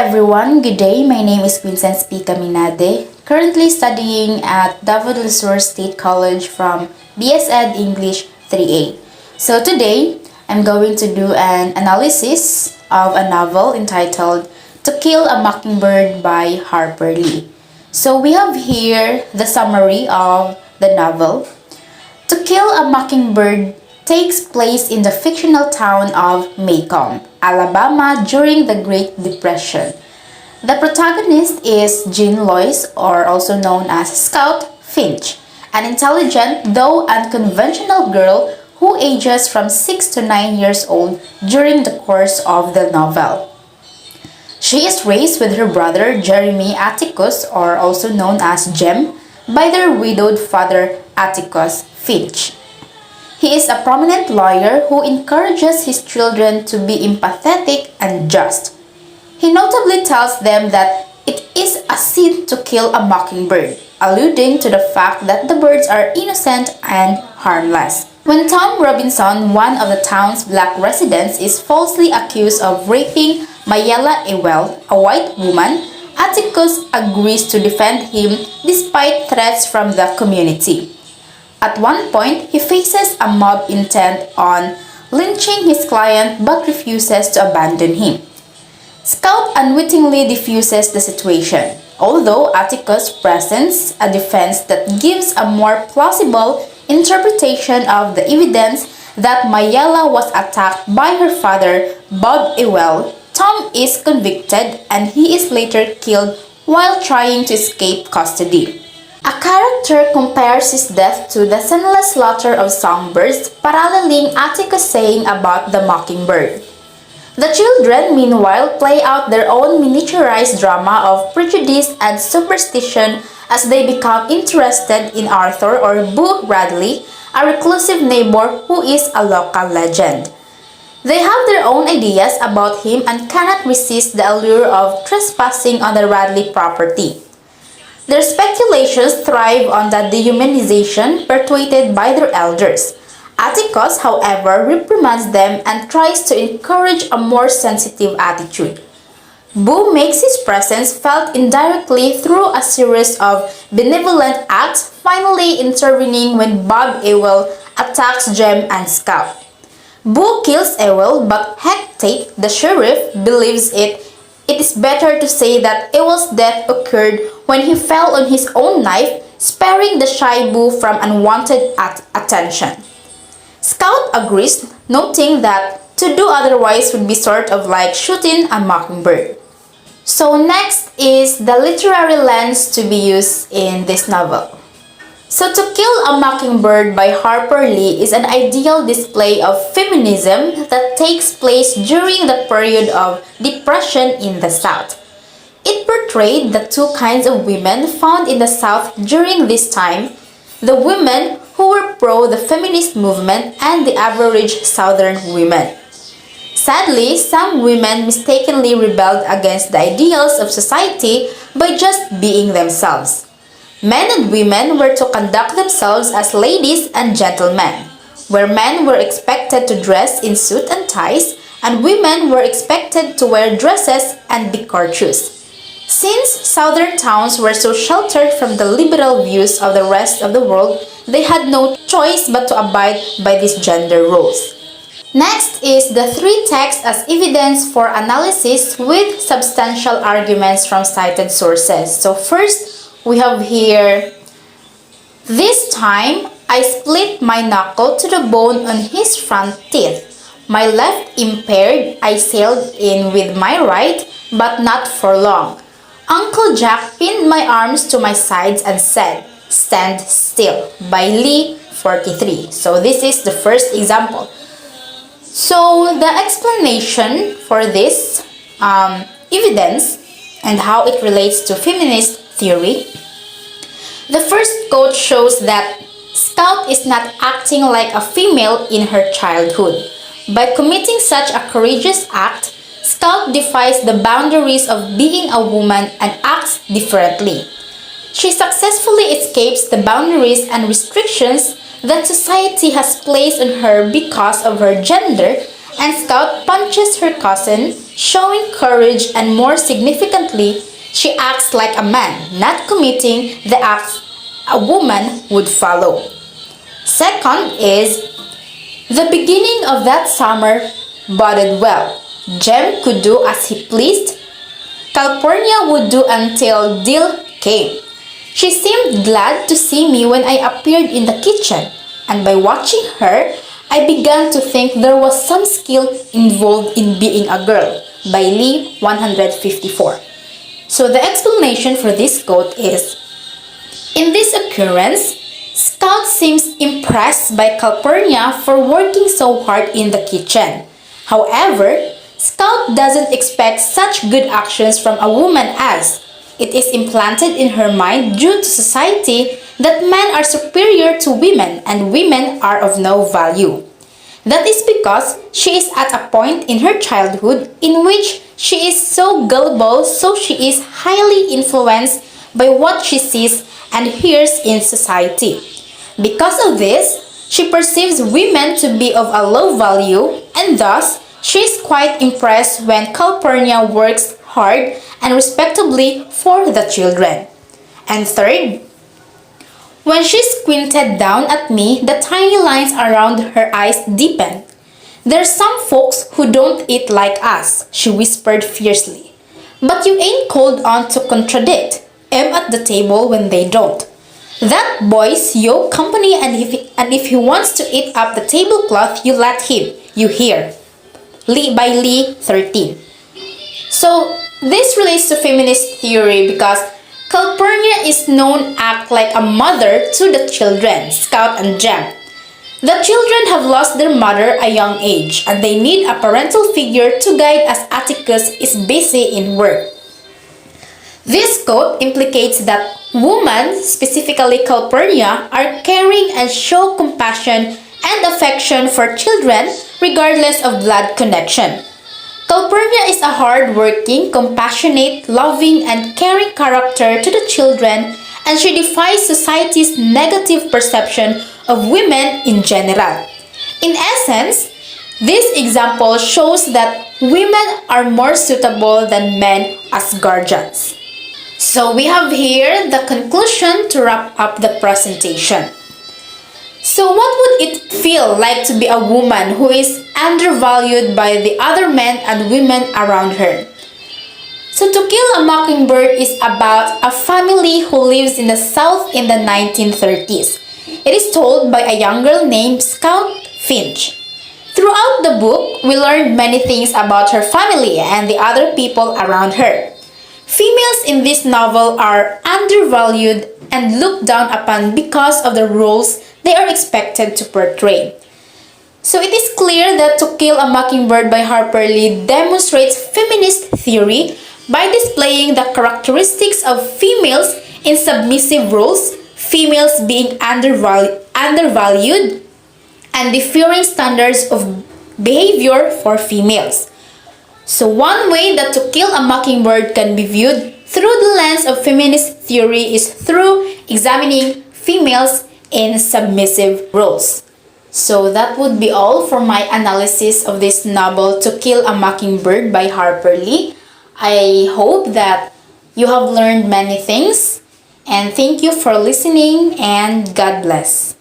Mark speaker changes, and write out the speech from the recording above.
Speaker 1: everyone, good day. My name is Vincent P. Caminade, currently studying at Davao del Sur State College from BS Ed English 3A. So today, I'm going to do an analysis of a novel entitled To Kill a Mockingbird by Harper Lee. So we have here the summary of the novel. To Kill a Mockingbird takes place in the fictional town of Macomb, Alabama during the Great Depression. The protagonist is Jean Lois, or also known as Scout Finch, an intelligent though unconventional girl who ages from 6 to 9 years old during the course of the novel. She is raised with her brother Jeremy Atticus, or also known as Jem, by their widowed father Atticus Finch. He is a prominent lawyer who encourages his children to be empathetic and just. He notably tells them that it is a sin to kill a mockingbird, alluding to the fact that the birds are innocent and harmless. When Tom Robinson, one of the town's black residents, is falsely accused of raping Mayella Ewell, a white woman, Atticus agrees to defend him despite threats from the community. At one point, he faces a mob intent on lynching his client but refuses to abandon him. Scout unwittingly diffuses the situation, although Atticus presents a defense that gives a more plausible interpretation of the evidence that Mayella was attacked by her father, Bob Ewell. Tom is convicted and he is later killed while trying to escape custody. A character compares his death to the senseless slaughter of songbirds, paralleling Atticus' saying about the mockingbird. The children, meanwhile, play out their own miniaturized drama of prejudice and superstition as they become interested in Arthur, or Boo Bradley, a reclusive neighbor who is a local legend. They have their own ideas about him and cannot resist the allure of trespassing on the Radley property. Their speculations thrive on the dehumanization perpetuated by their elders. Atticus, however, reprimands them and tries to encourage a more sensitive attitude. Boo makes his presence felt indirectly through a series of benevolent acts, finally intervening when Bob Ewell attacks Jem and Scout. Boo kills Ewell, but Hecate, the sheriff, believes it is better to say that Ewell's death occurred when he fell on his own knife, sparing the shy Boo from unwanted attention. Scout agrees, noting that to do otherwise would be sort of like shooting a mockingbird. So next is the literary lens to be used in this novel. So To Kill a Mockingbird by Harper Lee is an ideal display of feminism that takes place during the period of depression in the South. It portrayed the two kinds of women found in the South during this time: the women who were pro the feminist movement and the average Southern women. Sadly, some women mistakenly rebelled against the ideals of society by just being themselves. Men and women were to conduct themselves as ladies and gentlemen, where men were expected to dress in suit and ties, and women were expected to wear dresses and be courteous. Since southern towns were so sheltered from the liberal views of the rest of the world, they had no choice but to abide by these gender roles. Next is the three texts as evidence for analysis with substantial arguments from cited sources. So first, we have here, "This time, I split my knuckle to the bone on his front teeth. My left impaired, I sailed in with my right, but not for long. Uncle Jack pinned my arms to my sides and said, 'Stand still,' by Lee 43. So this is the first example. So the explanation for this evidence and how it relates to feminist theory. The first quote shows that Scout is not acting like a female in her childhood. By committing such a courageous act, Scout defies the boundaries of being a woman and acts differently. She successfully escapes the boundaries and restrictions that society has placed on her because of her gender and Scout punches her cousin, showing courage, and more significantly, she acts like a man, not committing the acts a woman would follow. Second is the beginning of that summer boded well. Jem could do as he pleased. Calpurnia would do until Dill came. She seemed glad to see me when I appeared in the kitchen, and by watching her, I began to think there was some skill involved in being a girl. By Lee 154. So the explanation for this quote is, in this occurrence, Scout seems impressed by Calpurnia for working so hard in the kitchen. However, Scout doesn't expect such good actions from a woman as it is implanted in her mind due to society that men are superior to women and women are of no value. That is because she is at a point in her childhood in which she is so gullible, so she is highly influenced by what she sees and hears in society. Because of this, she perceives women to be of a low value, and thus she is quite impressed when Calpurnia works hard and respectably for the children. And third, when she squinted down at me, the tiny lines around her eyes deepened. There's some folks who don't eat like us, she whispered fiercely. But you ain't called on to contradict. I'm at the table when they don't. That boy's your company, and if he wants to eat up the tablecloth, you let him. You hear. By Lee 13. So this relates to feminist theory because Calpurnia is known act like a mother to the children, Scout and Jem. The children have lost their mother at a young age, and they need a parental figure to guide as Atticus is busy in work. This quote implicates that women, specifically Calpurnia, are caring and show compassion and affection for children regardless of blood connection. Calpurnia is a hard-working, compassionate, loving, and caring character to the children, and she defies society's negative perception of women in general. In essence, this example shows that women are more suitable than men as guardians. So we have here the conclusion to wrap up the presentation. So what would it feel like to be a woman who is undervalued by the other men and women around her? So To Kill a Mockingbird is about a family who lives in the South in the 1930s. It is told by a young girl named Scout Finch. Throughout the book, we learned many things about her family and the other people around her. Females in this novel are undervalued and looked down upon because of the roles they are expected to portray. So it is clear that To Kill a Mockingbird by Harper Lee demonstrates feminist theory by displaying the characteristics of females in submissive roles, females being undervalued, and differing standards of behavior for females. So one way that To Kill a Mockingbird can be viewed through the lens of feminist theory is through examining females in submissive roles. So that would be all for my analysis of this novel To Kill a Mockingbird by Harper Lee. I hope that you have learned many things, and thank you for listening, and God bless.